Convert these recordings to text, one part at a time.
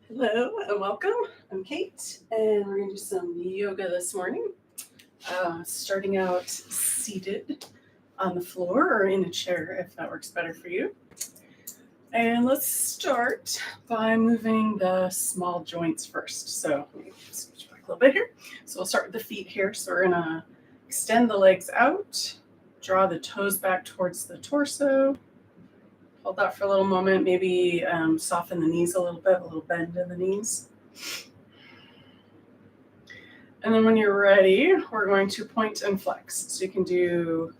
Hello and welcome. I'm Kate, and we're going to do some yoga this morning. Starting out seated on the floor or in a chair if that works better for you. And let's start by moving the small joints first. So let me switch back a little bit here. So we'll start with the feet here. So we're going to extend the legs out, draw the toes back towards the torso. Hold that for a little moment, maybe soften the knees a little bit, a little bend in the knees. And then when you're ready, we're going to point and flex. So you can do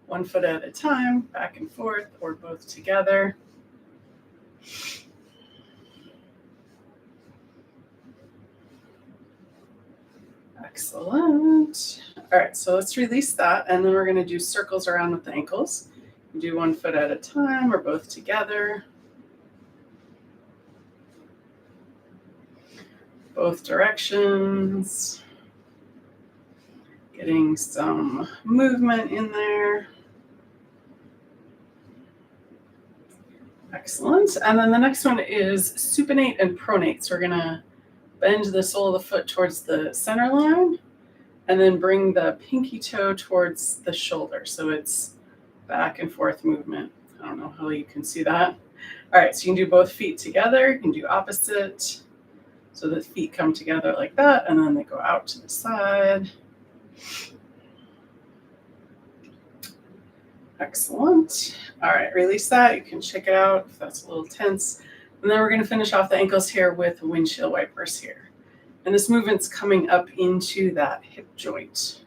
one foot at a time, back and forth, or both together. Excellent. All right, so let's release that, and then we're going to do circles around with the ankles. Do one foot at a time or both together. Both directions. Getting some movement in there. Excellent. And then the next one is supinate and pronate. So we're going to bend the sole of the foot towards the center line and then bring the pinky toe towards the shoulder. So it's back and forth movement. I don't know how you can see that. All right, so you can do both feet together. You can do opposite. So the feet come together like that, and then they go out to the side. Excellent. All right, release that. You can check it out if that's a little tense. And then we're going to finish off the ankles here with windshield wipers here. And this movement's coming up into that hip joint.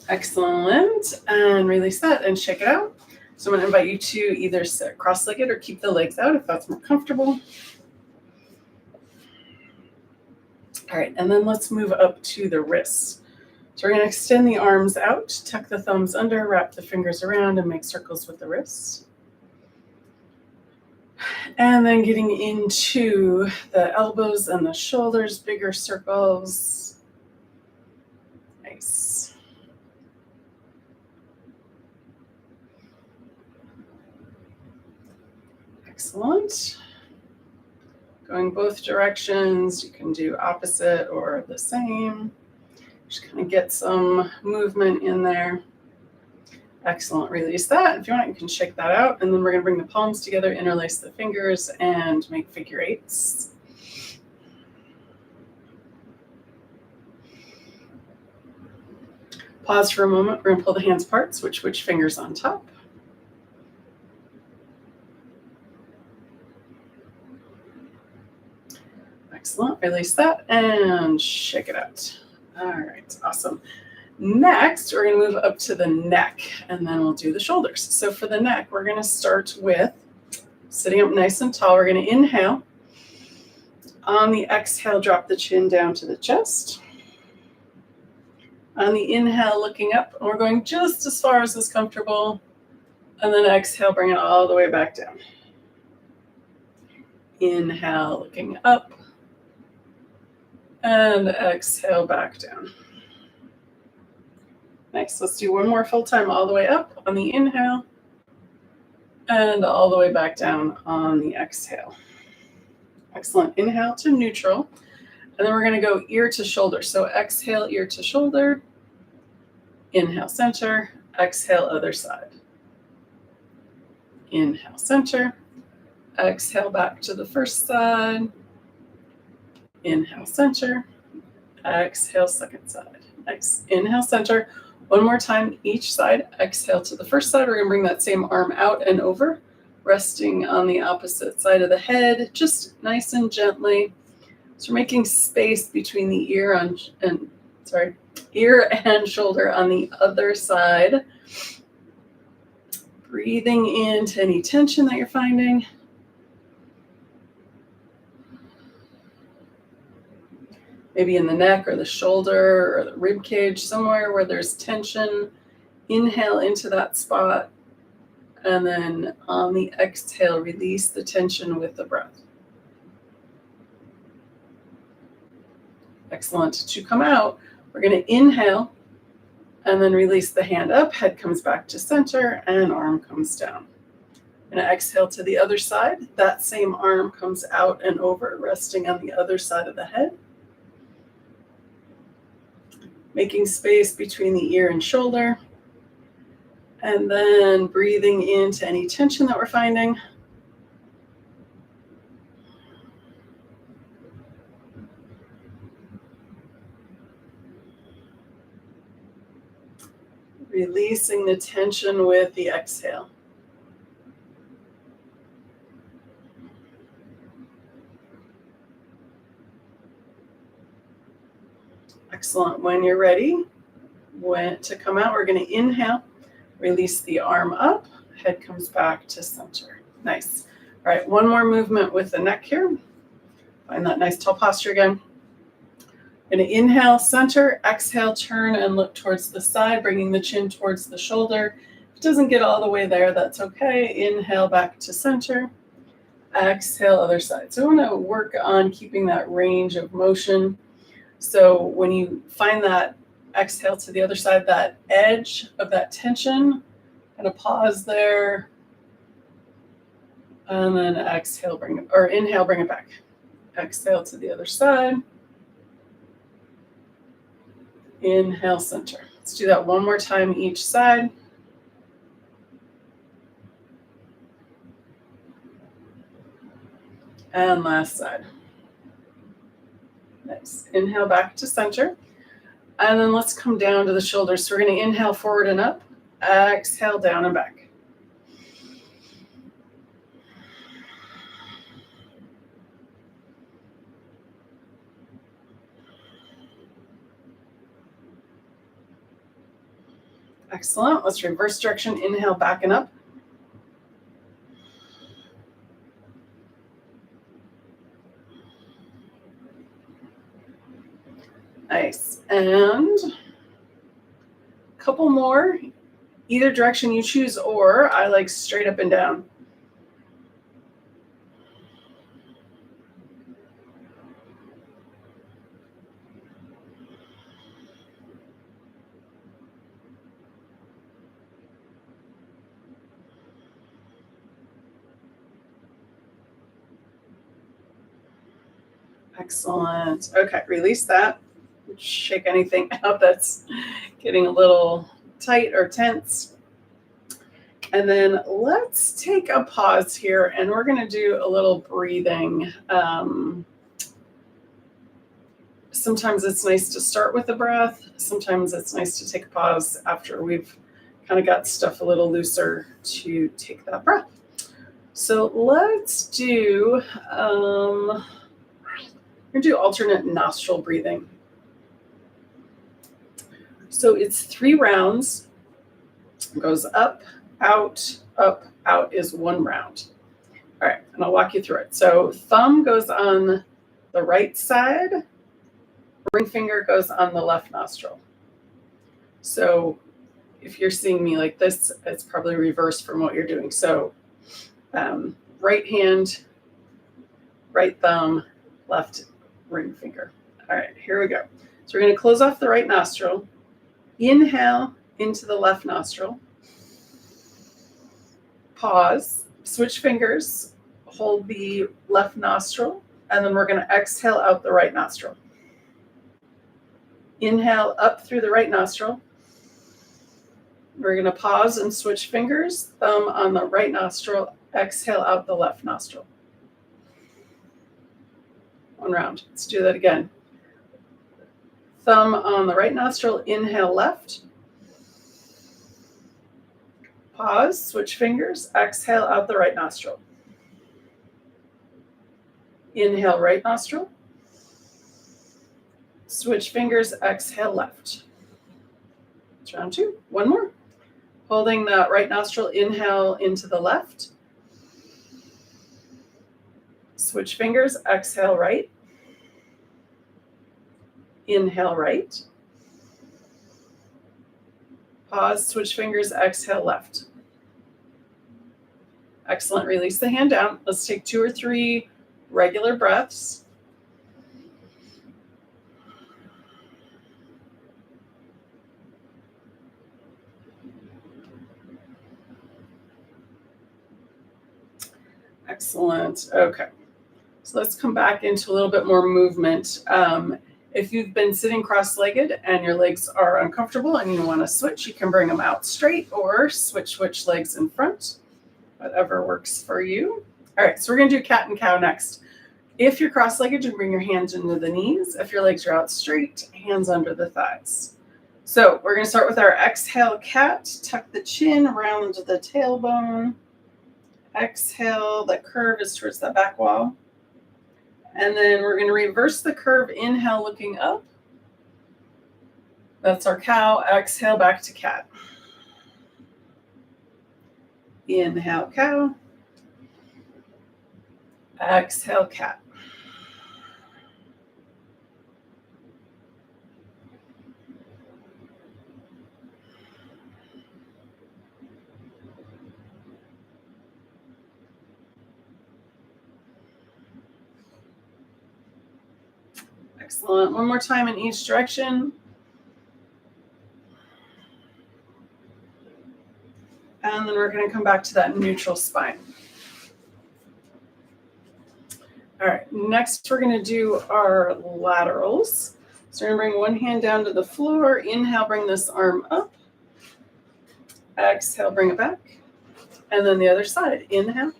Excellent. And release that and check it out. So I'm going to invite you to either sit cross-legged or keep the legs out if that's more comfortable. All right, and then let's move up to the wrists. So we're going to extend the arms out, tuck the thumbs under, wrap the fingers around, and make circles with the wrists. And then getting into the elbows and the shoulders, bigger circles. Nice. Excellent. Going both directions. You can do opposite or the same. Just kind of get some movement in there. Excellent. Release that. If you want, you can shake that out. And then we're going to bring the palms together, interlace the fingers, and make figure eights. Pause for a moment. We're going to pull the hands apart, switch which fingers on top. Excellent. Release that and shake it out. All right. Awesome. Next, we're going to move up to the neck, and then we'll do the shoulders. So for the neck, we're going to start with sitting up nice and tall. We're going to inhale. On the exhale, drop the chin down to the chest. On the inhale, looking up, and we're going just as far as is comfortable. And then exhale, bring it all the way back down. Inhale, looking up. And exhale, back down. Nice. Let's do one more full time all the way up on the inhale. And all the way back down on the exhale. Excellent. Inhale to neutral. And then we're going to go ear to shoulder. So exhale, ear to shoulder. Inhale, center. Exhale, other side. Inhale, center. Exhale, back to the first side. Inhale, center. Exhale, second side. Nice. Inhale, center. One more time, each side. Exhale to the first side. We're going to bring that same arm out and over, resting on the opposite side of the head, just nice and gently. So we're making space between the ear and shoulder on the other side. Breathing into any tension that you're finding. Maybe in the neck or the shoulder or the rib cage, somewhere where there's tension. Inhale into that spot. And then on the exhale, release the tension with the breath. Excellent. To come out, we're going to inhale And then release the hand up, head comes back to center, and arm comes down. And exhale to the other side. That same arm comes out and over, resting on the other side of the head. Making space between the ear and shoulder. And then breathing into any tension that we're finding. Releasing the tension with the exhale. Excellent. When you're ready, to come out, we're going to inhale, release the arm up, head comes back to center. Nice. All right, one more movement with the neck here. Find that nice tall posture again. Going to inhale, center, exhale, turn and look towards the side, bringing the chin towards the shoulder. If it doesn't get all the way there, that's okay. Inhale back to center. Exhale, other side. So I want to work on keeping that range of motion. So when you find that exhale to the other side, that edge of that tension, kind of pause there. And then exhale, inhale, bring it back. Exhale to the other side. Inhale, center. Let's do that one more time each side. And last side. Nice. Inhale back to center. And then let's come down to the shoulders. So we're going to inhale forward and up. Exhale down and back. Excellent. Let's reverse direction. Inhale back and up. Nice. And a couple more. Either direction you choose, or I like straight up and down. Excellent. Okay, release that. Shake anything out that's getting a little tight or tense. And then let's take a pause here, and we're going to do a little breathing. Sometimes it's nice to start with the breath. Sometimes it's nice to take a pause after we've kind of got stuff a little looser to take that breath. So let's do, we're going to do alternate nostril breathing. So it's 3 rounds. It goes up, out is 1 round. All right, and I'll walk you through it. So thumb goes on the right side, ring finger goes on the left nostril. So if you're seeing me like this, it's probably reversed from what you're doing. So right hand, right thumb, left ring finger. All right, here we go. So we're going to close off the right nostril. Inhale into the left nostril. Pause, switch fingers, hold the left nostril, and then we're going to exhale out the right nostril. Inhale up through the right nostril. We're going to pause and switch fingers, thumb on the right nostril, exhale out the left nostril. 1 round. Let's do that again. Thumb on the right nostril, inhale left. Pause, switch fingers, exhale out the right nostril. Inhale right nostril. Switch fingers, exhale left. It's round 2. 1 more. Holding the right nostril, inhale into the left. Switch fingers, exhale right. Inhale right. Pause, switch fingers, exhale left. Excellent. Release the hand down. Let's take 2 or 3 regular breaths. Excellent. Okay. So let's come back into a little bit more movement. If you've been sitting cross-legged and your legs are uncomfortable and you want to switch, you can bring them out straight or switch legs in front, whatever works for you. All right, so we're going to do cat and cow next. If you're cross-legged, you bring your hands into the knees. If your legs are out straight, hands under the thighs. So we're going to start with our exhale cat. Tuck the chin around the tailbone. Exhale, the curve is towards the back wall. And then we're going to reverse the curve. Inhale, looking up. That's our cow. Exhale, back to cat. Inhale, cow. Exhale, cat. Excellent. One more time in each direction. And then we're going to come back to that neutral spine. All right, next we're going to do our laterals. So we're going to bring one hand down to the floor. Inhale, bring this arm up. Exhale, bring it back. And then the other side. Inhale.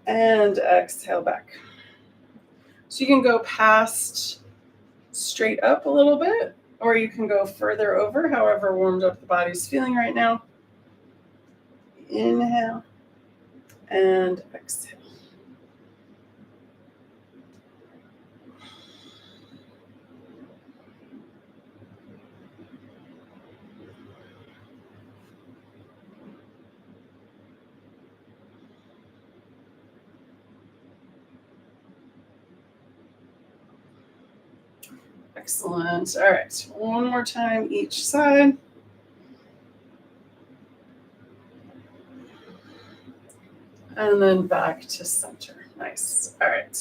And exhale back. So you can go past straight up a little bit, or you can go further over, however warmed up the body's feeling right now. Inhale and exhale. Excellent. All right, one more time each side. And then back to center. Nice. All right.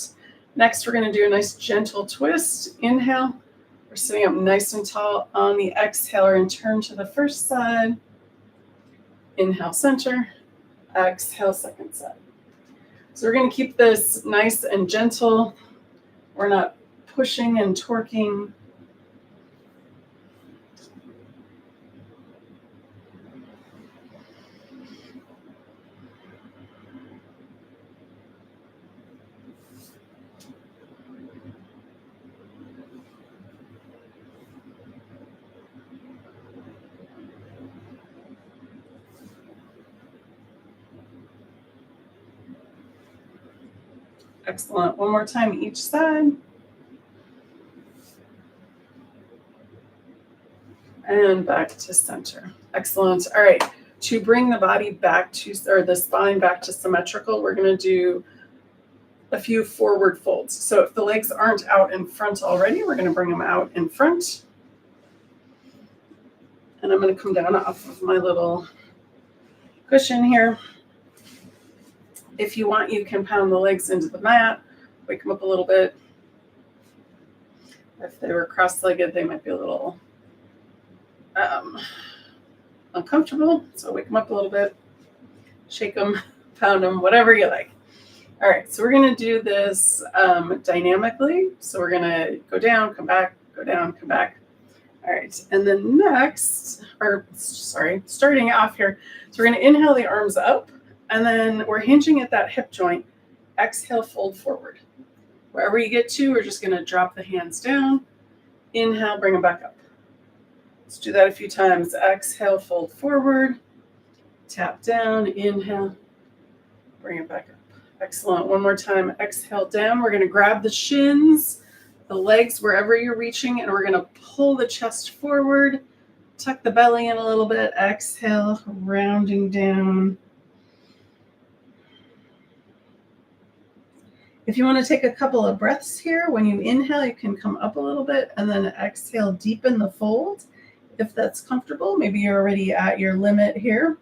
Next, we're going to do a nice gentle twist. Inhale. We're sitting up nice and tall on the exhale and turn to the first side. Inhale, center. Exhale, second side. So we're going to keep this nice and gentle. We're not pushing and torquing. Excellent. One more time each side. And back to center. Excellent. All right. To bring the body back to, or the spine back to symmetrical, we're going to do a few forward folds. So if the legs aren't out in front already, we're going to bring them out in front. And I'm going to come down off of my little cushion here. If you want, you can pound the legs into the mat, wake them up a little bit. If they were cross-legged, they might be a little uncomfortable. So wake them up a little bit, shake them, pound them, whatever you like. All right, so we're going to do this dynamically. So we're going to go down, come back, go down, come back. All right, and then next, starting off here, so we're going to inhale the arms up, and then we're hinging at that hip joint. Exhale, fold forward. Wherever you get to, we're just going to drop the hands down. Inhale, bring them back up. Let's do that a few times. Exhale, fold forward. Tap down, inhale, bring it back up. Excellent. One more time. Exhale down. We're going to grab the shins, the legs, wherever you're reaching, and we're going to pull the chest forward. Tuck the belly in a little bit. Exhale, rounding down. If you want to take a couple of breaths here, when you inhale, you can come up a little bit and then exhale, deepen the fold. If that's comfortable, maybe you're already at your limit here.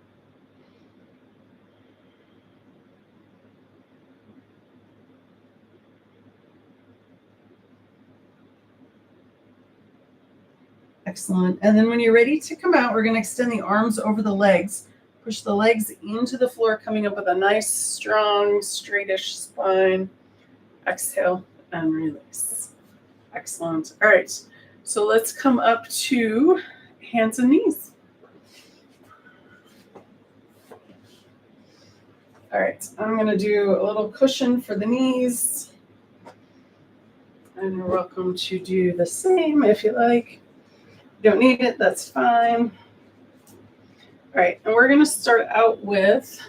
Excellent. And then when you're ready to come out, we're going to extend the arms over the legs. Push the legs into the floor, coming up with a nice, strong, straightish spine. Exhale and release. Excellent. All right, so let's come up to hands and knees. All right, I'm going to do a little cushion for the knees. And you're welcome to do the same if you like. You don't need it, that's fine. All right, and we're going to start out with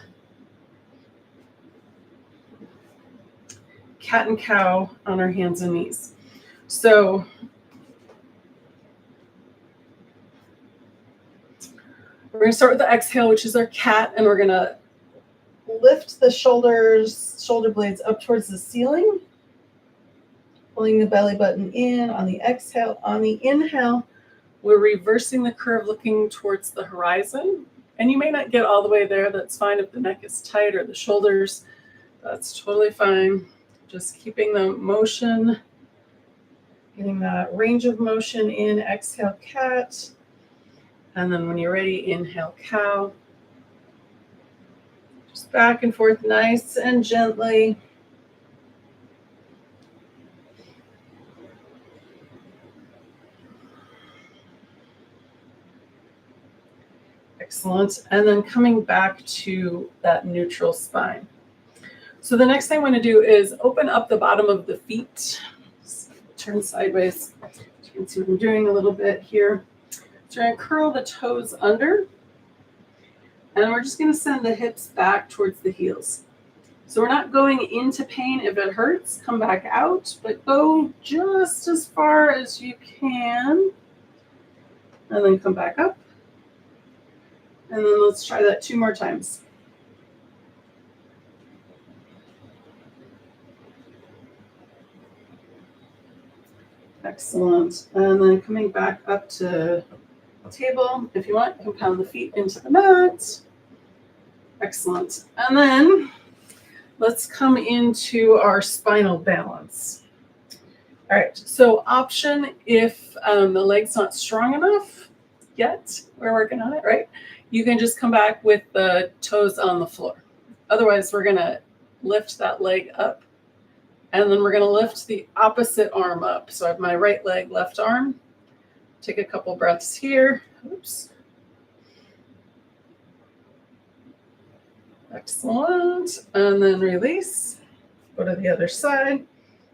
cat and cow on our hands and knees. So we're going to start with the exhale, which is our cat, and we're going to lift the shoulder blades up towards the ceiling, pulling the belly button in on the exhale. On the inhale, we're reversing the curve, looking towards the horizon. And you may not get all the way there. That's fine if the neck is tight or the shoulders. That's totally fine. Just keeping the motion, getting that range of motion in. Exhale, cat. And then when you're ready, inhale, cow. Just back and forth, nice and gently. Excellent. And then coming back to that neutral spine. So the next thing I want to do is open up the bottom of the feet. Turn sideways. You can see what I'm doing a little bit here. So we're going to curl the toes under. And we're just going to send the hips back towards the heels. So we're not going into pain. If it hurts, come back out, but go just as far as you can. And then come back up. And then let's try that 2 more times. Excellent. And then coming back up to table. If you want, you can pound the feet into the mat. Excellent. And then let's come into our spinal balance. All right. So option, if the leg's not strong enough yet, we're working on it, right? You can just come back with the toes on the floor. Otherwise, we're going to lift that leg up. And then we're going to lift the opposite arm up. So I have my right leg, left arm. Take a couple breaths here. Oops. Excellent. And then release. Go to the other side.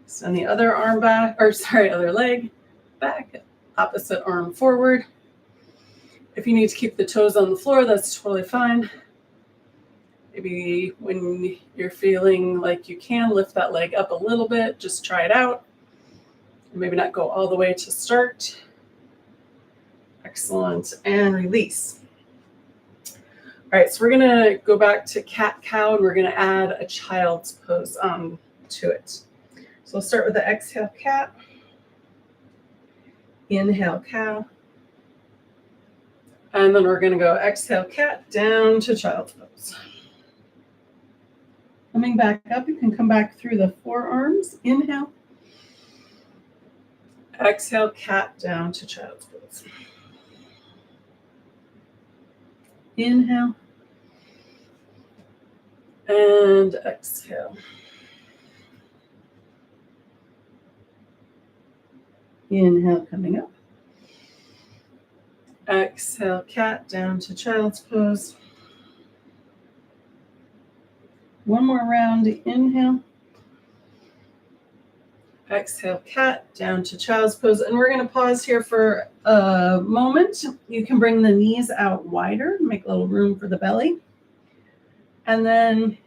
Send the other arm back, other leg back. Opposite arm forward. If you need to keep the toes on the floor, that's totally fine. Maybe when you're feeling like you can lift that leg up a little bit, just try it out. Maybe not go all the way to start. Excellent. And release. All right, so we're going to go back to cat-cow, and we're going to add a child's pose to it. So we'll start with the exhale, cat. Inhale, cow. And then we're going to go exhale, cat, down to child's pose. Coming back up, you can come back through the forearms. Inhale. Exhale, cat, down to child's pose. Inhale. And exhale. Inhale, coming up. Exhale, cat, down to child's pose. One more round, inhale. Exhale, cat, down to child's pose. And we're going to pause here for a moment. You can bring the knees out wider, make a little room for the belly. And then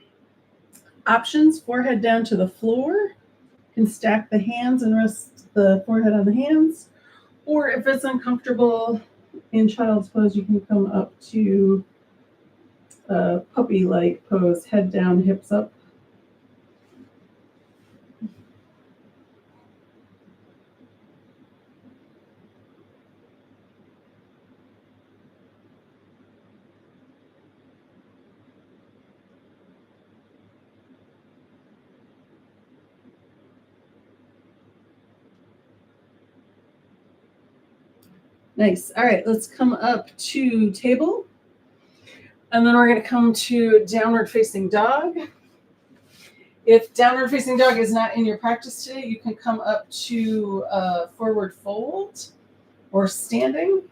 options, forehead down to the floor. You can stack the hands and rest the forehead on the hands. Or if it's uncomfortable in child's pose, you can come up to a puppy-like pose, head down, hips up. Nice. All right, let's come up to table. And then we're going to come to downward facing dog. If downward facing dog is not in your practice today, you can come up to forward fold or standing.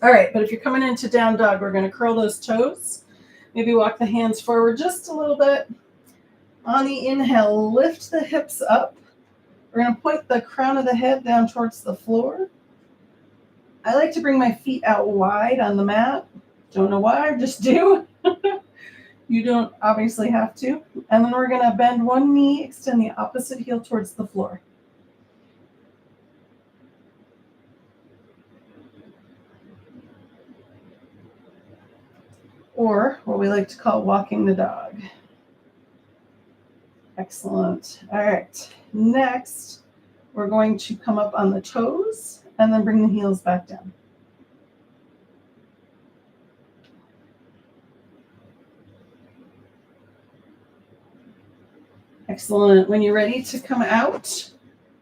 All right, but if you're coming into down dog, we're going to curl those toes. Maybe walk the hands forward just a little bit. On the inhale, lift the hips up. We're going to point the crown of the head down towards the floor. I like to bring my feet out wide on the mat. Don't know why, I just do. You don't obviously have to. And then we're going to bend one knee, extend the opposite heel towards the floor. Or what we like to call walking the dog. Excellent. All right. Next, we're going to come up on the toes and then bring the heels back down. Excellent. When you're ready to come out,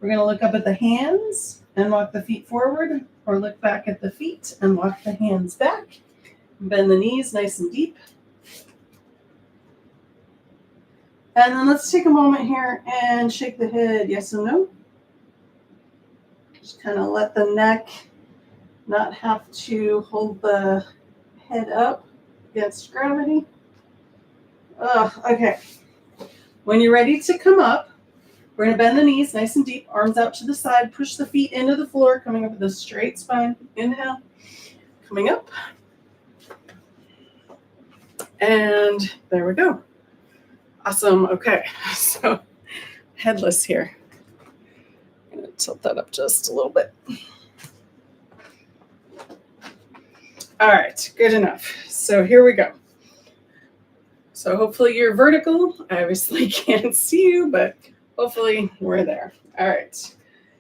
we're going to look up at the hands and walk the feet forward, or look back at the feet and walk the hands back. Bend the knees nice and deep. And then let's take a moment here and shake the head yes and no. Just kind of let the neck not have to hold the head up against gravity. Okay. When you're ready to come up, we're going to bend the knees nice and deep, arms out to the side, push the feet into the floor, coming up with a straight spine. Inhale, coming up. And there we go. Awesome. Okay, so headless here. I'm going to tilt that up just a little bit. All right, good enough. So here we go. So hopefully you're vertical. I obviously can't see you, but hopefully we're there. All right.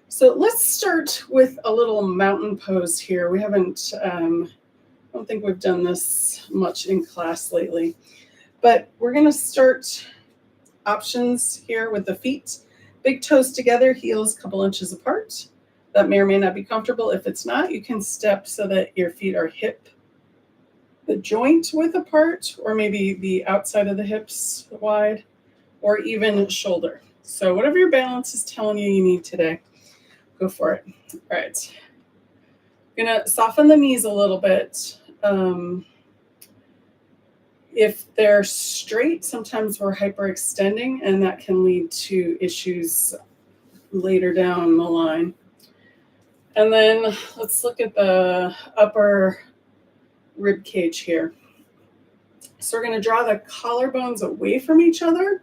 So let's start with a little mountain pose here. We haven't, I don't think we've done this much in class lately, but we're going to start options here with the feet. Big toes together, heels a couple inches apart. That may or may not be comfortable. If it's not, you can step so that your feet are hip the joint width apart, or maybe the outside of the hips wide, or even shoulder. So whatever your balance is telling you need today, go for it. All right. I'm gonna soften the knees a little bit. If they're straight, sometimes we're hyperextending, and that can lead to issues later down the line. And then let's look at the upper rib cage here. So we're going to draw the collarbones away from each other,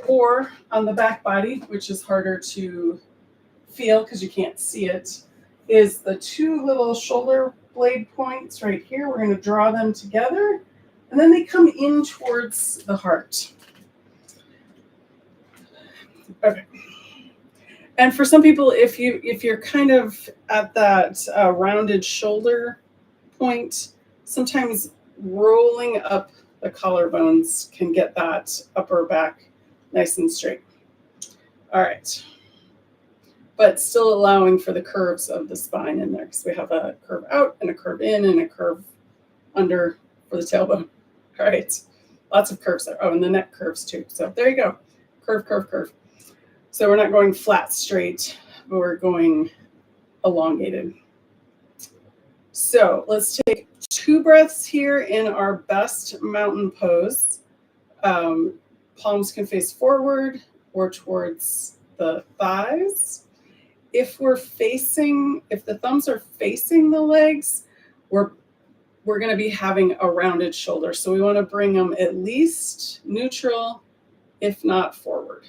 or on the back body, which is harder to feel because you can't see it, is the two little shoulder blade points right here. We're going to draw them together, and then they come in towards the heart. Okay. And for some people, if you're kind of at that rounded shoulder point, sometimes rolling up the collarbones can get that upper back nice and straight. All right. But still allowing for the curves of the spine in there, because we have a curve out and a curve in and a curve under for the tailbone. All right. Lots of curves there. Oh, and the neck curves too. So there you go. Curve, curve, curve. So we're not going flat straight, but we're going elongated. So let's take 2 breaths here in our best mountain pose. Palms can face forward or towards the thighs. If the thumbs are facing the legs, we're going to be having a rounded shoulder. So we want to bring them at least neutral, if not forward.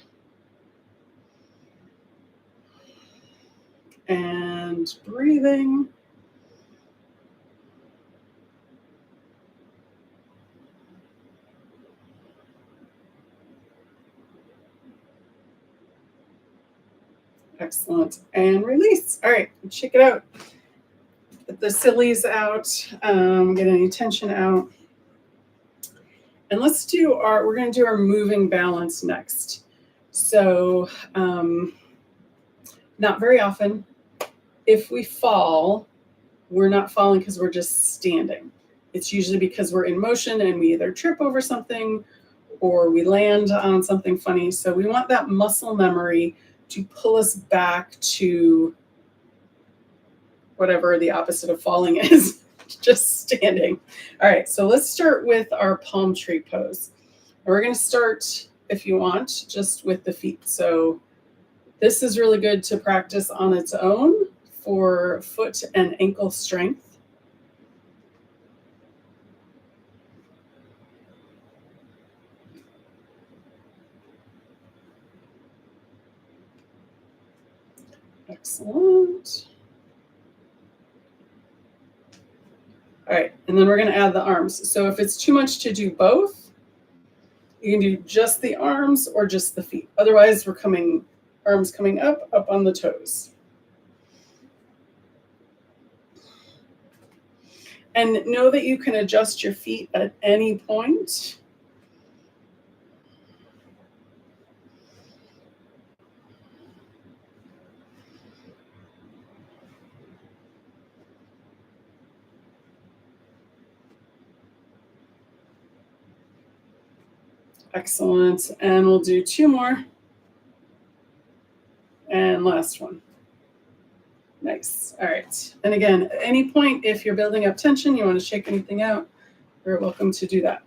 And breathing. Excellent. And release. All right, check it out. Get the sillies out, get any tension out. And we're going to do our moving balance next. So not very often. If we fall, we're not falling because we're just standing. It's usually because we're in motion and we either trip over something or we land on something funny. So we want that muscle memory to pull us back to whatever the opposite of falling is, just standing. All right, so let's start with our palm tree pose. We're going to start, if you want, just with the feet. So this is really good to practice on its own for foot and ankle strength. Excellent. All right, and then we're going to add the arms. So if it's too much to do both, you can do just the arms or just the feet. Otherwise, arms coming up on the toes. And know that you can adjust your feet at any point. Excellent. And we'll do 2 more. And last one. Nice. All right. And again, at any point, if you're building up tension, you want to shake anything out, you're welcome to do that.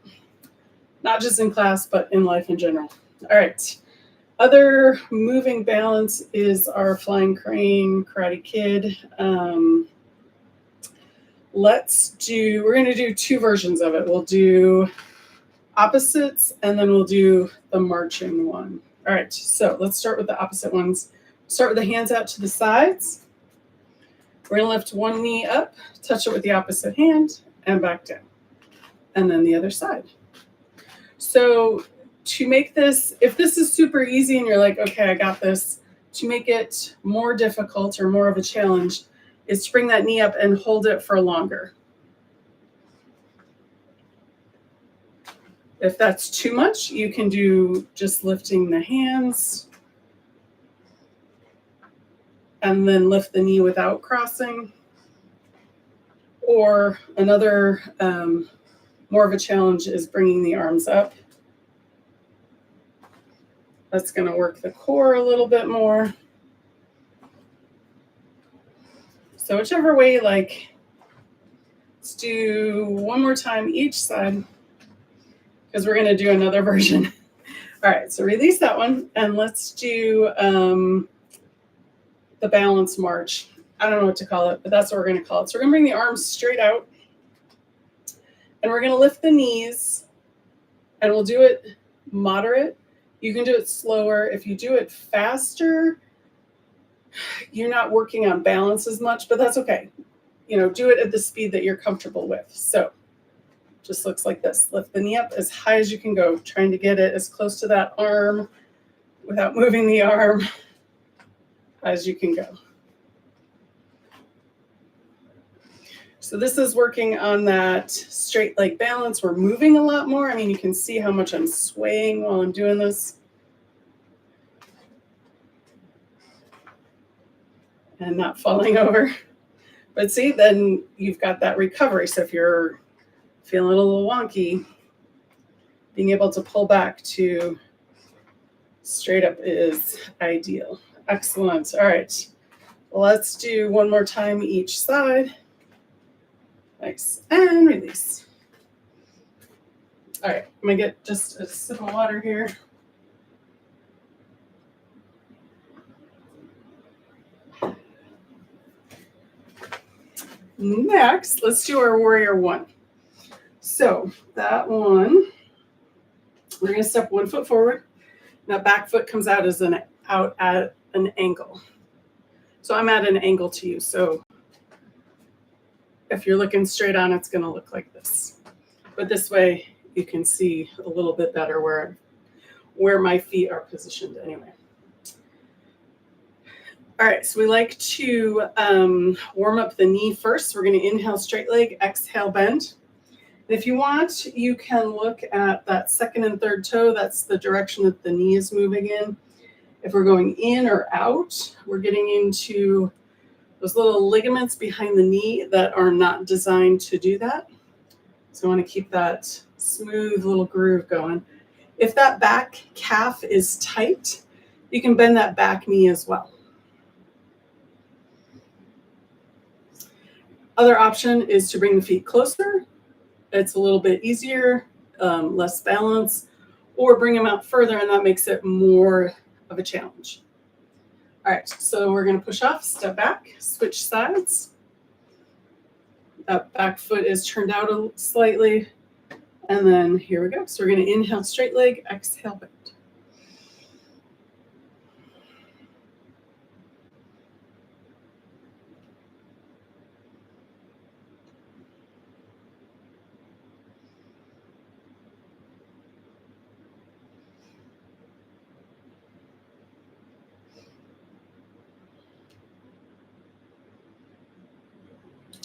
Not just in class, but in life in general. All right. Other moving balance is our flying crane, Karate Kid. We're going to do 2 versions of it. We'll do opposites, and then we'll do the marching one. All right, so let's start with the opposite ones. Start with the hands out to the sides. We're going to lift one knee up, touch it with the opposite hand, and back down. And then the other side. So to make this, if this is super easy and you're like, okay, I got this, to make it more difficult or more of a challenge is to bring that knee up and hold it for longer. If that's too much, you can do just lifting the hands and then lift the knee without crossing. Or another more of a challenge is bringing the arms up. That's going to work the core a little bit more. So whichever way you like. Let's do one more time each side because we're going to do another version. All right, so release that one and let's do the balance march. I don't know what to call it, but that's what we're going to call it. So we're going to bring the arms straight out and we're going to lift the knees and we'll do it moderate. You can do it slower. If you do it faster, you're not working on balance as much, but that's okay. Do it at the speed that you're comfortable with. So just looks like this. Lift the knee up as high as you can go, trying to get it as close to that arm without moving the arm as you can go. So this is working on that straight leg balance. We're moving a lot more. I mean, you can see how much I'm swaying while I'm doing this. And not falling over. But see, then you've got that recovery. So if you're feeling a little wonky, being able to pull back to straight up is ideal. Excellent. All right. Let's do one more time each side. Nice. And release. All right. I'm going to get just a sip of water here. Next, let's do our warrior one. So that one, we're going to step 1 foot forward. That back foot comes out out at an angle. So I'm at an angle to you. So if you're looking straight on, it's going to look like this. But this way you can see a little bit better where my feet are positioned anyway. All right, so we like to warm up the knee first. We're going to inhale straight leg, exhale bend. And if you want, you can look at that second and third toe. That's the direction that the knee is moving in. If we're going in or out, we're getting into those little ligaments behind the knee that are not designed to do that. So I want to keep that smooth little groove going. If that back calf is tight, you can bend that back knee as well. Other option is to bring the feet closer. It's a little bit easier, less balance, or bring them out further, and that makes it more of a challenge. All right, so we're going to push off, step back, switch sides. That back foot is turned out slightly, and then here we go. So we're going to inhale straight leg, exhale bend.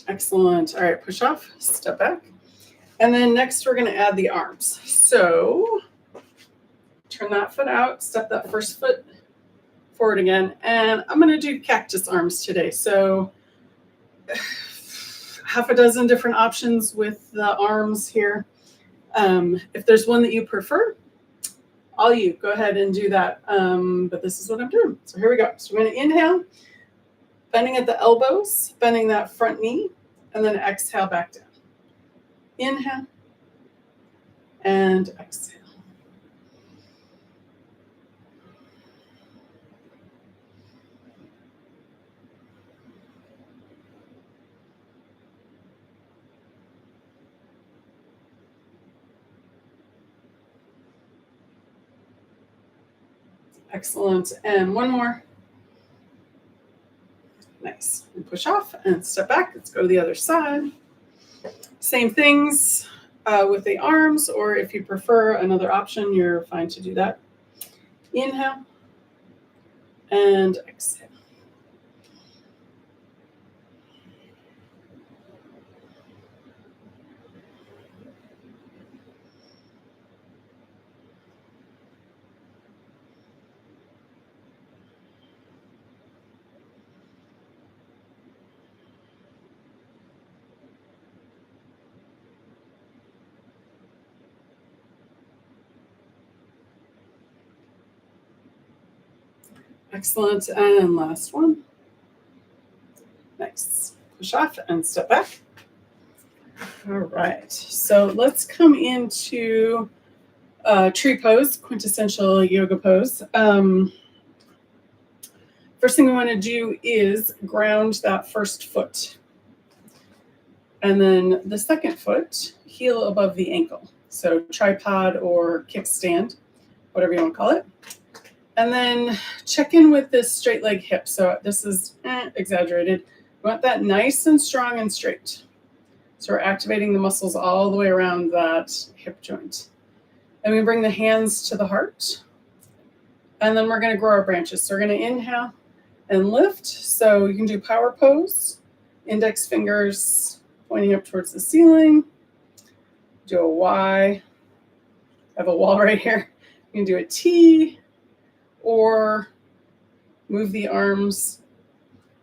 Excellent. All right, push off, step back. And then next we're going to add the arms. So turn that foot out, step that first foot forward again. And I'm going to do cactus arms today. So half a dozen different options with the arms here. If there's one that you prefer, all you go ahead and do that. But this is what I'm doing. So here we go. So we're going to inhale, bending at the elbows, bending that front knee, and then exhale back down. Inhale and exhale. Excellent. And one more. Nice. And push off and step back. Let's go to the other side. Same things with the arms, or if you prefer another option, you're fine to do that. Inhale and exhale. Excellent. And last one. Nice. Push off and step back. All right. So let's come into tree pose, quintessential yoga pose. First thing we want to do is ground that first foot. And then the second foot, heel above the ankle. So tripod or kickstand, whatever you want to call it. And then check in with this straight leg hip. So this is exaggerated. We want that nice and strong and straight. So we're activating the muscles all the way around that hip joint. And we bring the hands to the heart. And then we're going to grow our branches. So we're going to inhale and lift. So you can do power pose, index fingers pointing up towards the ceiling. Do a Y. I have a wall right here. You can do a T, or move the arms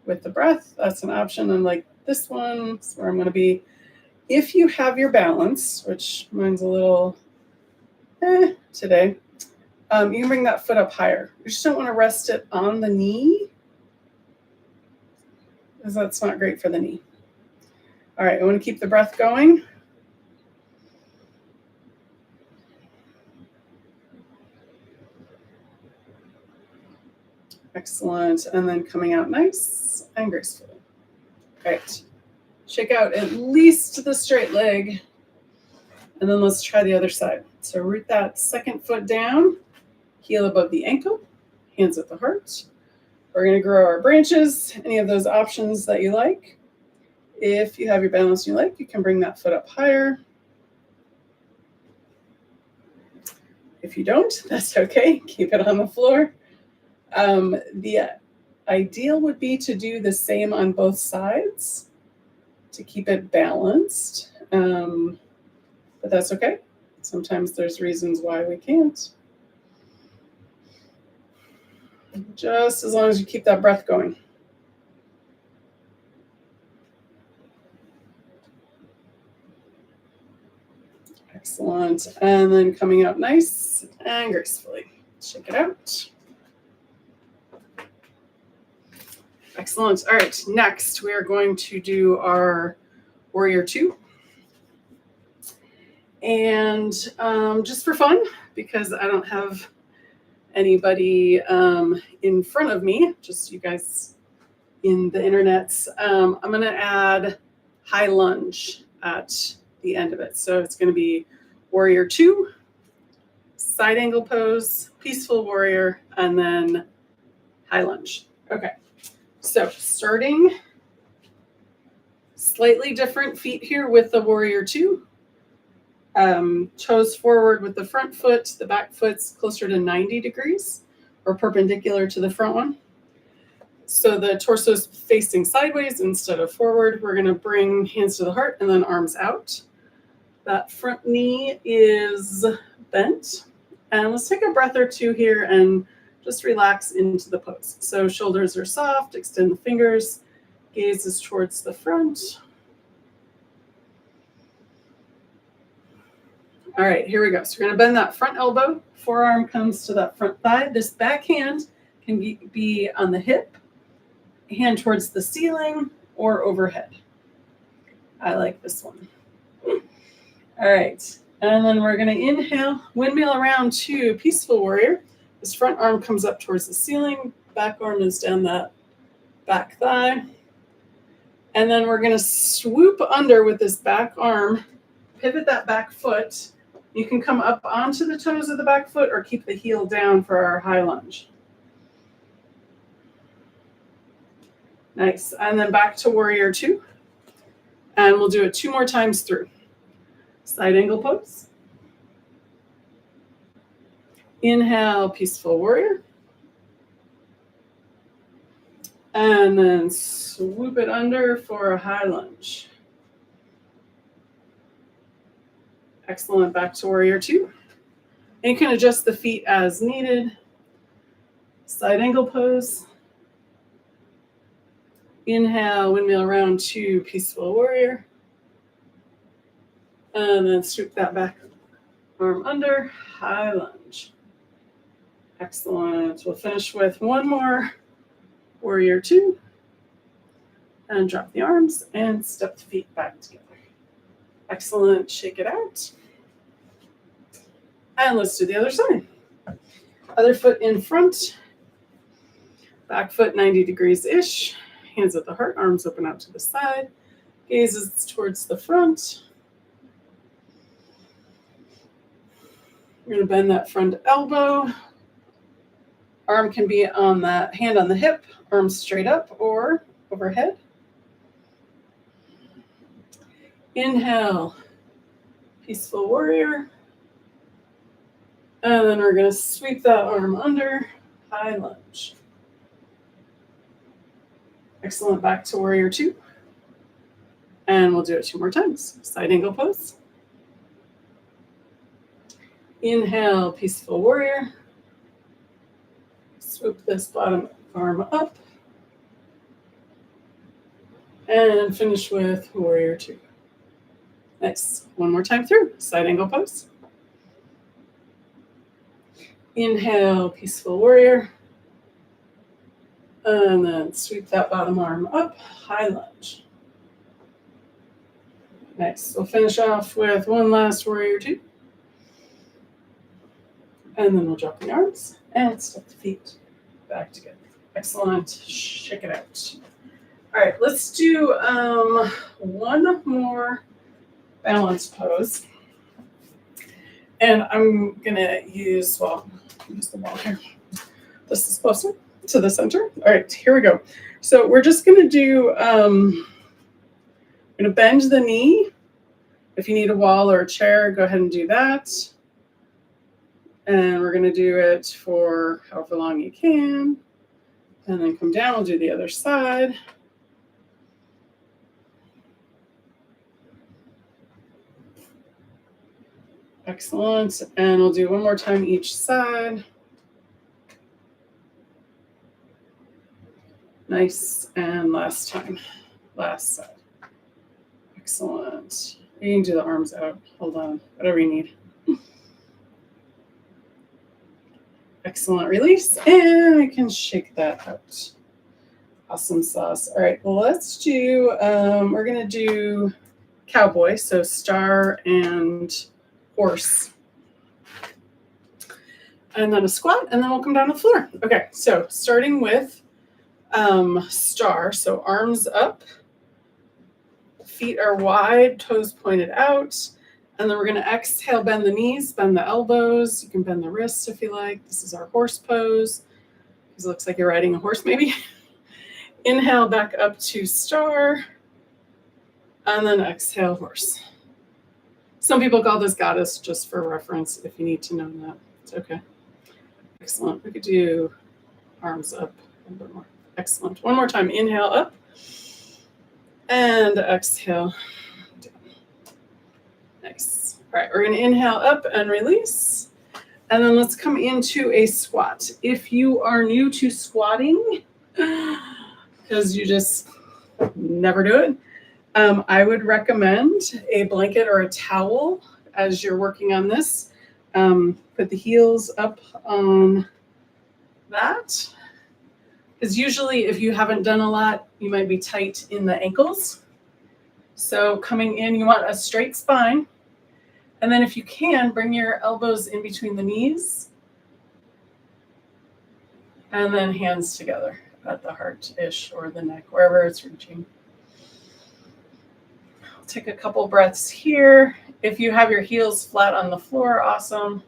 with the breath. That's an option. And like this one, is where I'm going to be. If you have your balance, which mine's a little today, you can bring that foot up higher. You just don't want to rest it on the knee, because that's not great for the knee. All right, I want to keep the breath going. Excellent. And then coming out nice and graceful. All right. Shake out at least the straight leg. And then let's try the other side. So root that second foot down, heel above the ankle, hands at the heart. We're going to grow our branches, any of those options that you like. If you have your balance you like, you can bring that foot up higher. If you don't, that's okay. Keep it on the floor. The ideal would be to do the same on both sides to keep it balanced, but that's okay. Sometimes there's reasons why we can't. Just as long as you keep that breath going. Excellent. And then coming out nice and gracefully. Shake it out. Excellent. All right, next we are going to do our Warrior Two. And just for fun, because I don't have anybody in front of me, just you guys in the internets, I'm going to add high lunge at the end of it. So it's going to be Warrior Two, side angle pose, peaceful warrior, and then high lunge. Okay, so starting slightly different feet here with the Warrior Two. Toes forward with the front foot, the back foot's closer to 90 degrees or perpendicular to the front one. So the torso's facing sideways instead of forward. We're going to bring hands to the heart and then arms out. That front knee is bent. And let's take a breath or two here and just relax into the pose. So shoulders are soft, extend the fingers, gaze is towards the front. All right, here we go. So we're going to bend that front elbow, forearm comes to that front thigh. This back hand can be on the hip, hand towards the ceiling or overhead. I like this one. All right, and then we're going to inhale, windmill around to peaceful warrior. This front arm comes up towards the ceiling, back arm is down that back thigh. And then we're going to swoop under with this back arm, pivot that back foot. You can come up onto the toes of the back foot or keep the heel down for our high lunge. Nice. And then back to Warrior Two. And we'll do it 2 more times through. Side angle pose. Inhale, peaceful warrior. And then swoop it under for a high lunge. Excellent. Back to Warrior Two. And you can adjust the feet as needed. Side angle pose. Inhale, windmill around to peaceful warrior. And then swoop that back arm under, high lunge. Excellent. We'll finish with 1 more Warrior Two. And drop the arms and step the feet back together. Excellent. Shake it out. And let's do the other side. Other foot in front. Back foot 90 degrees-ish. Hands at the heart, arms open out to the side. Gazes towards the front. We're going to bend that front elbow. Arm can be on that hand on the hip, arms straight up or overhead. Inhale, peaceful warrior. And then we're going to sweep that arm under, high lunge. Excellent. Back to Warrior Two. And we'll do it 2 more times. Side angle pose. Inhale, peaceful warrior. Swoop this bottom arm up. And finish with Warrior Two. Nice. 1 more time through. Side angle pose. Inhale, peaceful warrior. And then sweep that bottom arm up, high lunge. Nice. We'll finish off with 1 last Warrior Two. And then we'll drop the arms and step the feet back together. Excellent. Shake it out. All right, let's do 1 more balance pose. And I'm going to use the wall here. This is closer to the center. All right, here we go. So we're just going to do, I'm going to bend the knee. If you need a wall or a chair, go ahead and do that. And we're going to do it for however long you can. And then come down, we'll do the other side. Excellent. And we'll do 1 more time each side. Nice. And last time, last side. Excellent. You can do the arms out. Hold on. Whatever you need. Excellent. Release. And I can shake that out. Awesome sauce. All right. Well, let's do, we're going to do cowboy. So star and horse. And then a squat. And then we'll come down to the floor. Okay. So starting with star. So arms up. Feet are wide. Toes pointed out. And then we're going to exhale, bend the knees, bend the elbows. You can bend the wrists if you like. This is our horse pose. It looks like you're riding a horse maybe. Inhale back up to star. And then exhale, horse. Some people call this goddess just for reference if you need to know that. It's okay. Excellent. We could do arms up a little bit more. Excellent. One more time. Inhale up. And exhale down. Nice. All right, we're going to inhale up and release. And then let's come into a squat. If you are new to squatting, because you just never do it, I would recommend a blanket or a towel as you're working on this. Put the heels up on that. Because usually if you haven't done a lot, you might be tight in the ankles. So coming in, you want a straight spine. And then if you can, bring your elbows in between the knees. And then hands together at the heart-ish or the neck, wherever it's reaching. Take a couple breaths here. If you have your heels flat on the floor, awesome.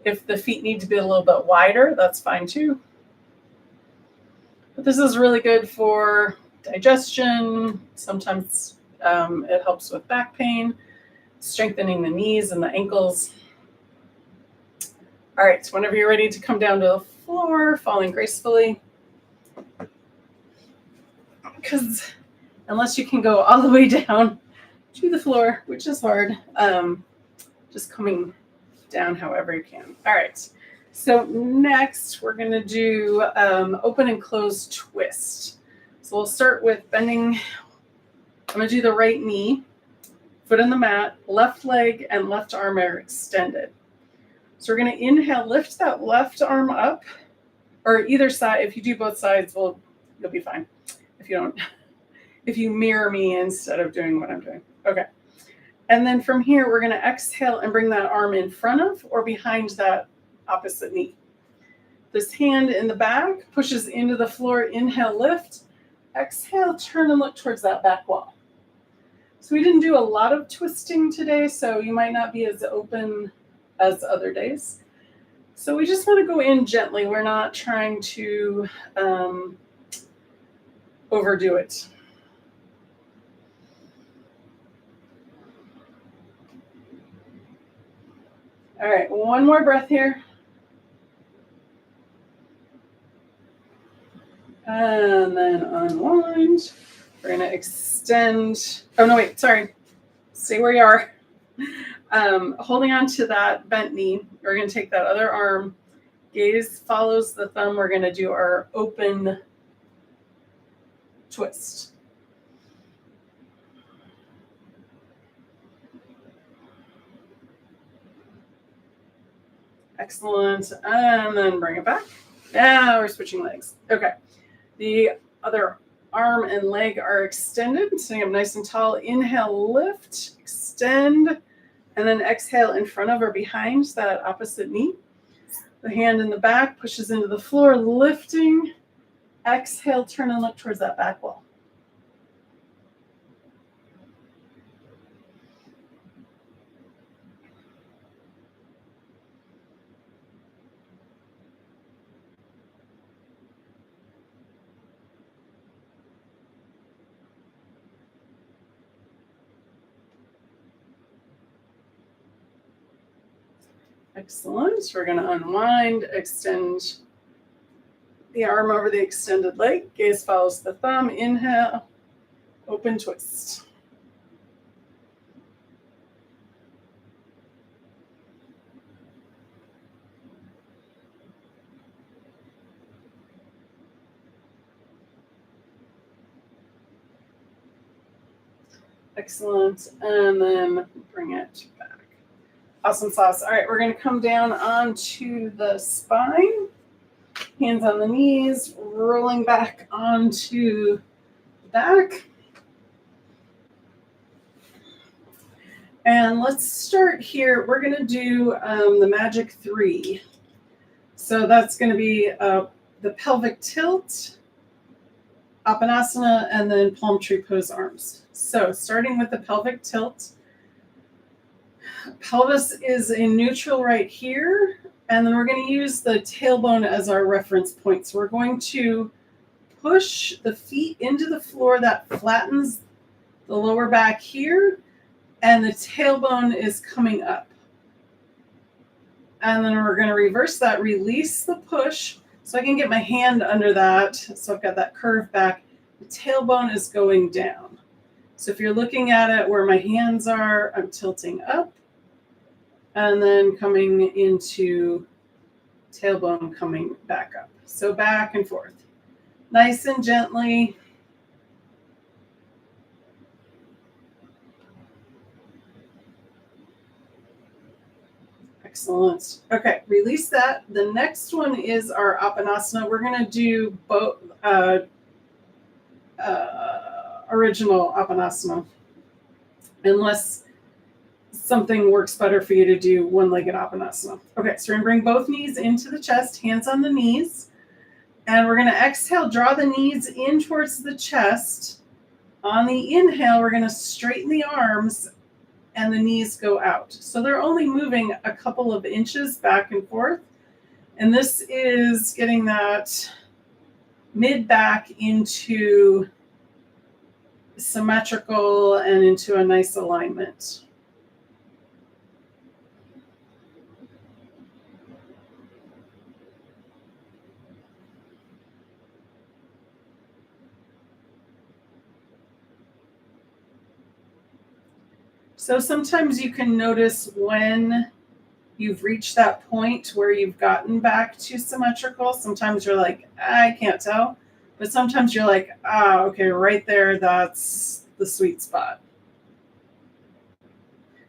If the feet need to be a little bit wider, that's fine too. But this is really good for digestion. Sometimes it helps with back pain, strengthening the knees and the ankles. All right, so whenever you're ready to come down to the floor, falling gracefully. Because unless you can go all the way down to the floor, which is hard, just coming down however you can. All right, so next we're going to do open and close twist. So we'll start with bending. I'm going to do the right knee, foot on the mat, left leg and left arm are extended. So we're going to inhale, lift that left arm up, or either side. If you do both sides, you'll be fine. If you don't, if you mirror me instead of doing what I'm doing. Okay. And then from here, we're going to exhale and bring that arm in front of or behind that opposite knee. This hand in the back pushes into the floor. Inhale, lift. Exhale, turn and look towards that back wall. So we didn't do a lot of twisting today, so you might not be as open as other days. So we just want to go in gently. We're not trying to overdo it. All right, one more breath here. And then unwind. We're going to extend. Oh, no, wait, sorry. Stay where you are. Holding on to that bent knee. We're going to take that other arm. Gaze follows the thumb. We're going to do our open twist. Excellent. And then bring it back. Now we're switching legs. Okay. The other arm and leg are extended. Sitting up nice and tall. Inhale, lift, extend, and then exhale in front of or behind that opposite knee. The hand in the back pushes into the floor, lifting. Exhale, turn and look towards that back wall. Excellent. So we're going to unwind, extend the arm over the extended leg. Gaze follows the thumb. Inhale, open twist. Excellent. And then bring it back. Awesome sauce. All right, we're going to come down onto the spine. Hands on the knees, rolling back onto the back. And let's start here. We're going to do the magic 3. So that's going to be the pelvic tilt, Apanasana, and then palm tree pose arms. So starting with the pelvic tilt, pelvis is in neutral right here, and then we're going to use the tailbone as our reference point. So we're going to push the feet into the floor. That flattens the lower back here, and the tailbone is coming up. And then we're going to reverse that, release the push, so I can get my hand under that. So I've got that curve back. The tailbone is going down. So if you're looking at it where my hands are, I'm tilting up, and then coming into tailbone coming back up. So back and forth. Nice and gently. Excellent. Okay, release that. The next one is our Apanasana. We're going to do both original Apanasana, unless something works better for you to do one-legged Apanasana. Okay, so we're going to bring both knees into the chest, hands on the knees, and we're going to exhale, draw the knees in towards the chest. On the inhale, we're going to straighten the arms, and the knees go out. So they're only moving a couple of inches back and forth, and this is getting that mid-back into symmetrical and into a nice alignment. So sometimes you can notice when you've reached that point where you've gotten back to symmetrical. Sometimes you're like, I can't tell. But sometimes you're like, okay, right there, that's the sweet spot.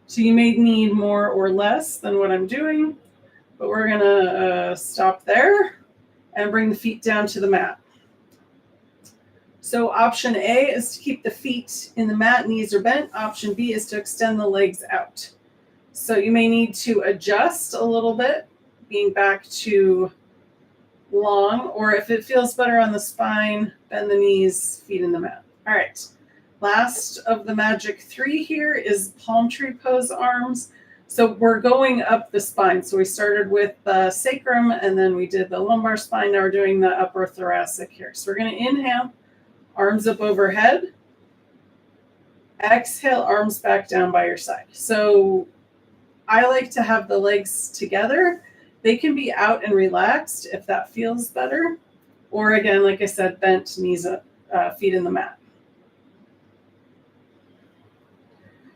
So you may need more or less than what I'm doing, but we're going to stop there and bring the feet down to the mat. So option A is to keep the feet in the mat, knees are bent. Option B is to extend the legs out. So you may need to adjust a little bit, being back to long, or if it feels better on the spine, bend the knees, feet in the mat. All right. Last of the magic 3 here is palm tree pose arms. So we're going up the spine. So we started with the sacrum, and then we did the lumbar spine. Now we're doing the upper thoracic here. So we're going to inhale, arms up overhead. Exhale, arms back down by your side. So I like to have the legs together. They can be out and relaxed if that feels better. Or again, like I said, bent knees up, feet in the mat.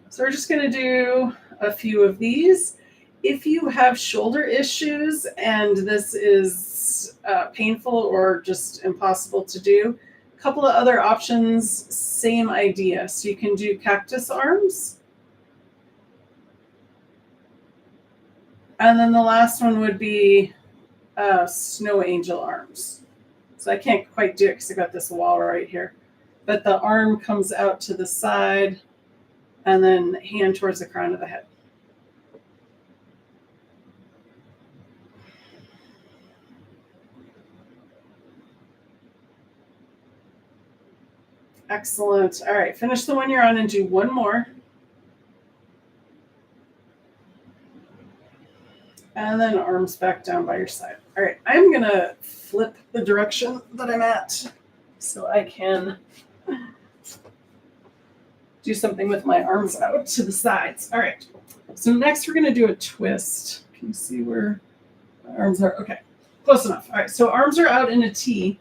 So we're just going to do a few of these. If you have shoulder issues and this is painful or just impossible to do, a couple of other options, same idea. So you can do cactus arms. And then the last one would be snow angel arms. So I can't quite do it because I got this wall right here. But the arm comes out to the side and then hand towards the crown of the head. Excellent. All right, finish the one you're on and do one more. And then arms back down by your side. All right, I'm going to flip the direction that I'm at so I can do something with my arms out to the sides. All right, so next we're going to do a twist. Can you see where my arms are? Okay, close enough. All right, so arms are out in a T.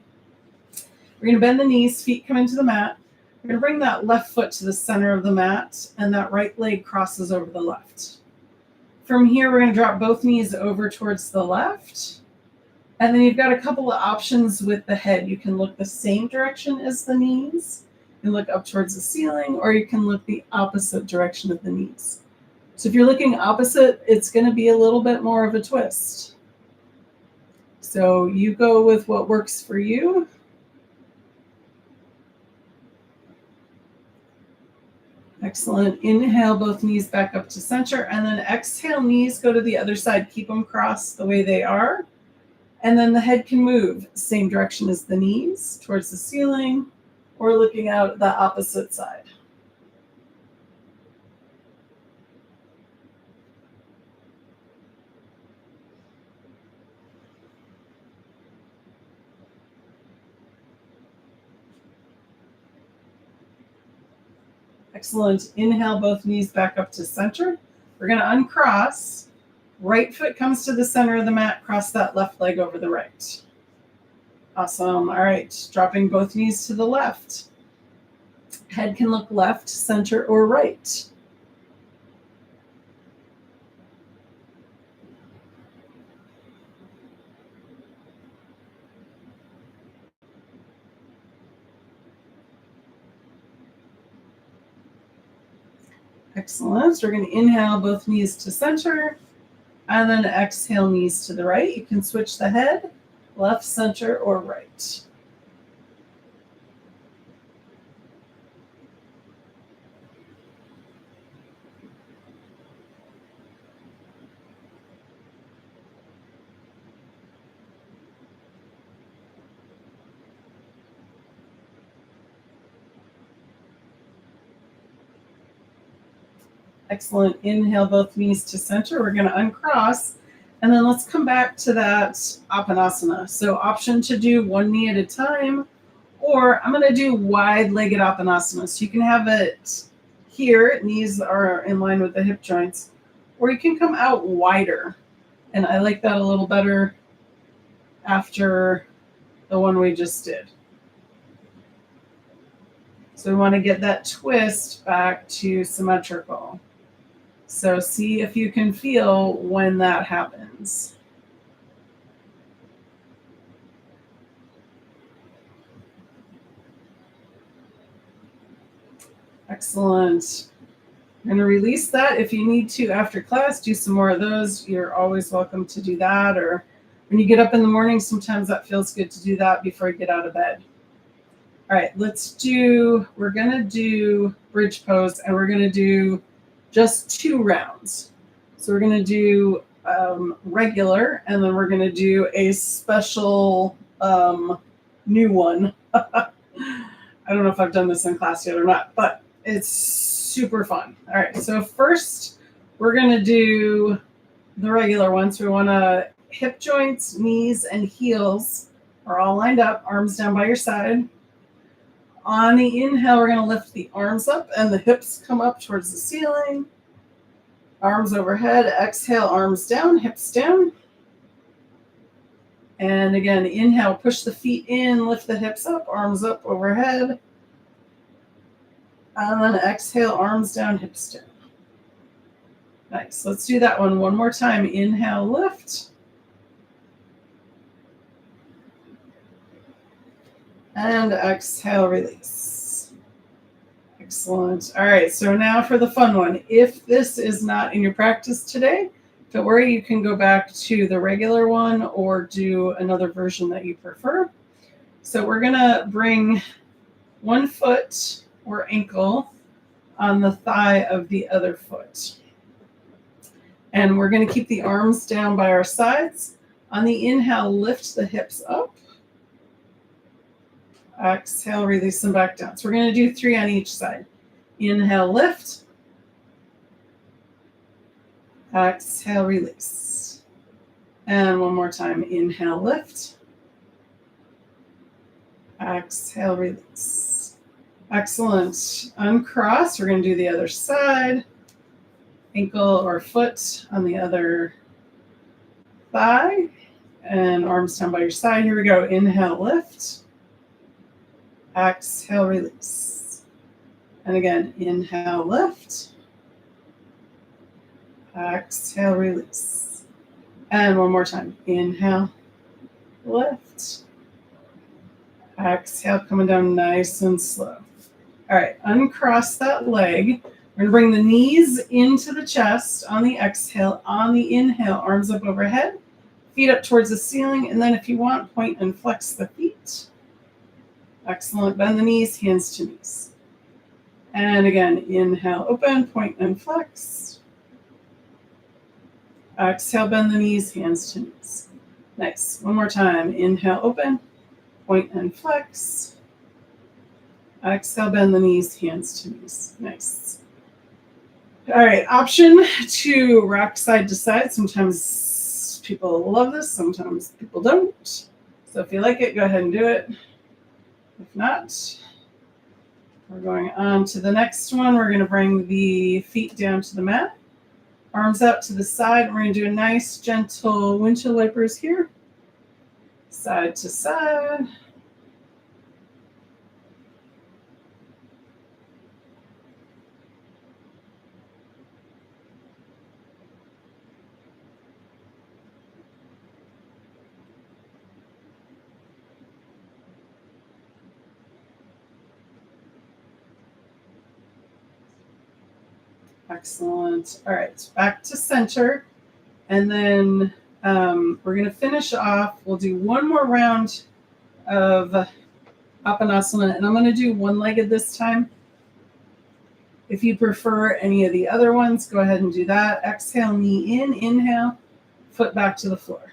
We're going to bend the knees, feet come into the mat. We're going to bring that left foot to the center of the mat, and that right leg crosses over the left. From here, we're going to drop both knees over towards the left. And then you've got a couple of options with the head. You can look the same direction as the knees. You can look up towards the ceiling, or you can look the opposite direction of the knees. So if you're looking opposite, it's going to be a little bit more of a twist. So you go with what works for you. Excellent. Inhale, both knees back up to center, and then exhale, knees go to the other side. Keep them crossed the way they are. And then the head can move same direction as the knees towards the ceiling, or looking out the opposite side. Excellent. Inhale, both knees back up to center. We're going to uncross. Right foot comes to the center of the mat. Cross that left leg over the right. Awesome. All right. Dropping both knees to the left. Head can look left, center, or right. Excellent. So we're going to inhale, both knees to center, and then exhale, knees to the right. You can switch the head, left, center, or right. Excellent. Inhale, both knees to center. We're going to uncross. And then let's come back to that Apanasana. So option to do one knee at a time, or I'm going to do wide-legged Apanasana. So you can have it here, knees are in line with the hip joints, or you can come out wider. And I like that a little better after the one we just did. So we want to get that twist back to symmetrical. So see if you can feel when that happens. Excellent. I'm going to release that. If you need to after class, do some more of those. You're always welcome to do that. Or when you get up in the morning, sometimes that feels good to do that before you get out of bed. All right, we're going to do bridge pose, and we're going to do just 2 rounds. So we're going to do regular, and then we're going to do a special new one. I don't know if I've done this in class yet or not, but it's super fun. All right, so first we're going to do the regular one. So we want to hip joints, knees, and heels are all lined up, arms down by your side. On the inhale, we're going to lift the arms up and the hips come up towards the ceiling. Arms overhead. Exhale, arms down, hips down. And again, inhale, push the feet in, lift the hips up, arms up overhead. And then exhale, arms down, hips down. Nice. Let's do that one more time. Inhale, lift. And exhale, release. Excellent. All right, so now for the fun one. If this is not in your practice today, don't worry, you can go back to the regular one or do another version that you prefer. So we're going to bring one foot or ankle on the thigh of the other foot. And we're going to keep the arms down by our sides. On the inhale, lift the hips up. Exhale, release them back down. So we're going to do 3 on each side. Inhale, lift. Exhale, release. And one more time. Inhale, lift. Exhale, release. Excellent. Uncross. We're going to do the other side. Ankle or foot on the other thigh. And arms down by your side. Here we go. Inhale, lift. Exhale, release. And again, inhale, lift. Exhale, release. And one more time. Inhale, lift. Exhale, coming down nice and slow. All right, uncross that leg. We're gonna bring the knees into the chest on the exhale. On the inhale, arms up overhead, feet up towards the ceiling, and then if you want, point and flex the feet. Excellent. Bend the knees, hands to knees. And again, inhale, open, point and flex. Exhale, bend the knees, hands to knees. Nice. One more time. Inhale, open, point and flex. Exhale, bend the knees, hands to knees. Nice. All right, option to rock side to side. Sometimes people love this, sometimes people don't. So if you like it, go ahead and do it. If not, we're going on to the next one. We're going to bring the feet down to the mat. Arms out to the side. We're going to do a nice, gentle windshield wipers here. Side to side. Excellent. All right, back to center. And then we're going to finish off. We'll do one more round of Apanasana, and I'm going to do one-legged this time. If you prefer any of the other ones, go ahead and do that. Exhale, knee in, inhale, foot back to the floor.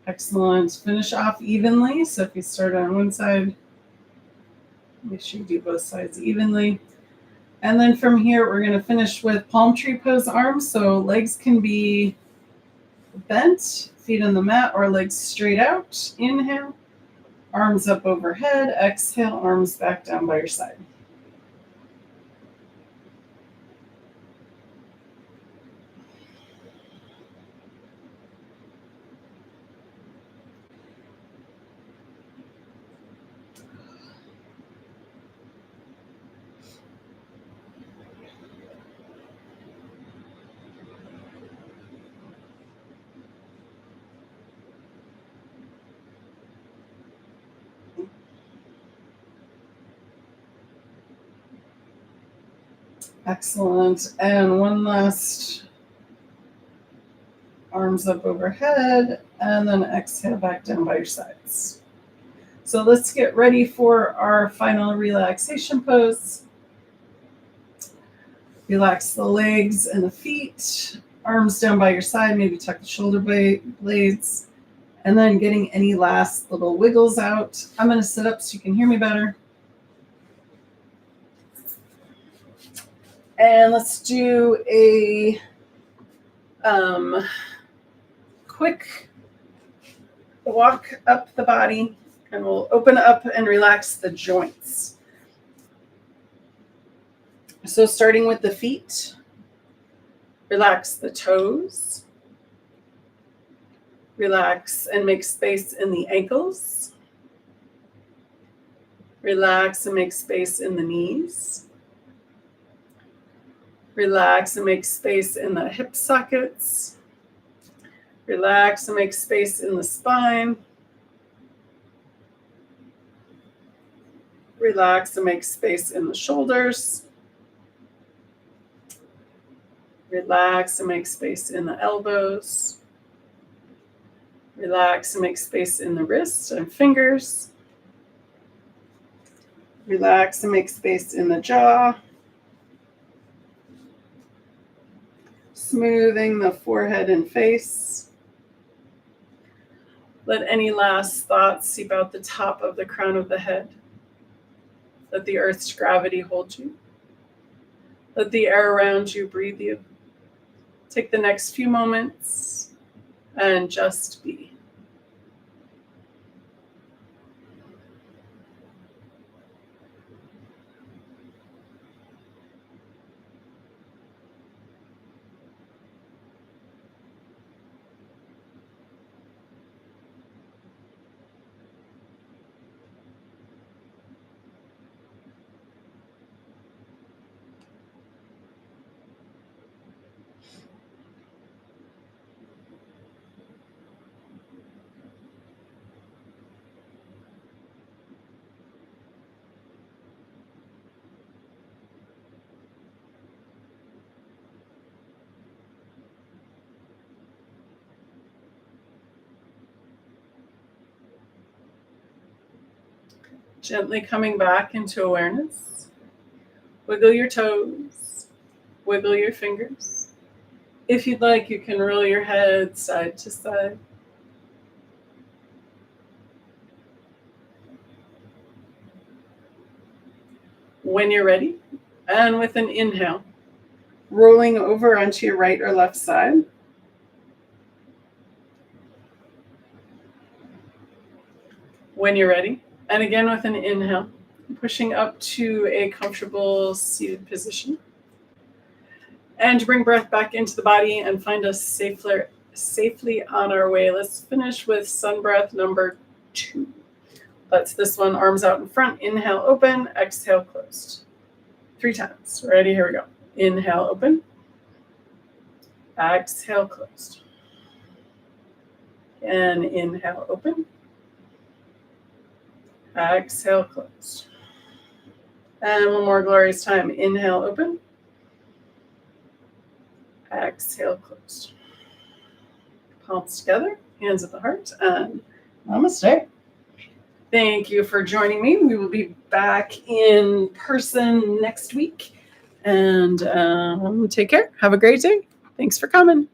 Excellent. Finish off evenly. So if you start on one side, make sure you do both sides evenly. And then from here, we're going to finish with palm tree pose arms. So legs can be bent, feet on the mat, or legs straight out. Inhale, arms up overhead. Exhale, arms back down by your side. Excellent. And one last, arms up overhead, and then exhale back down by your sides. So let's get ready for our final relaxation pose. Relax the legs and the feet, arms down by your side, maybe tuck the shoulder blades, and then getting any last little wiggles out. I'm going to sit up so you can hear me better. And let's do a quick walk up the body, and we'll open up and relax the joints. So starting with the feet, relax the toes. Relax and make space in the ankles. Relax and make space in the knees. Relax and make space in the hip sockets. Relax and make space in the spine. Relax and make space in the shoulders. Relax and make space in the elbows. Relax and make space in the wrists and fingers. Relax and make space in the jaw. Smoothing the forehead and face. Let any last thoughts seep out the top of the crown of the head. Let the earth's gravity hold you. Let the air around you breathe you. Take the next few moments and just be. Gently coming back into awareness. Wiggle your toes. Wiggle your fingers. If you'd like, you can roll your head side to side. When you're ready, and with an inhale, rolling over onto your right or left side. When you're ready, and again with an inhale, pushing up to a comfortable seated position. And bring breath back into the body and find us safely on our way. Let's finish with sun breath number 2. That's this one, arms out in front. Inhale, open. Exhale, closed. 3 times. Ready? Here we go. Inhale, open. Exhale, closed. And inhale, open. Exhale, closed. And one more glorious time. Inhale, open. Exhale, closed. Palms together, hands at the heart, and namaste. Thank you for joining me. We will be back in person next week. And take care. Have a great day. Thanks for coming.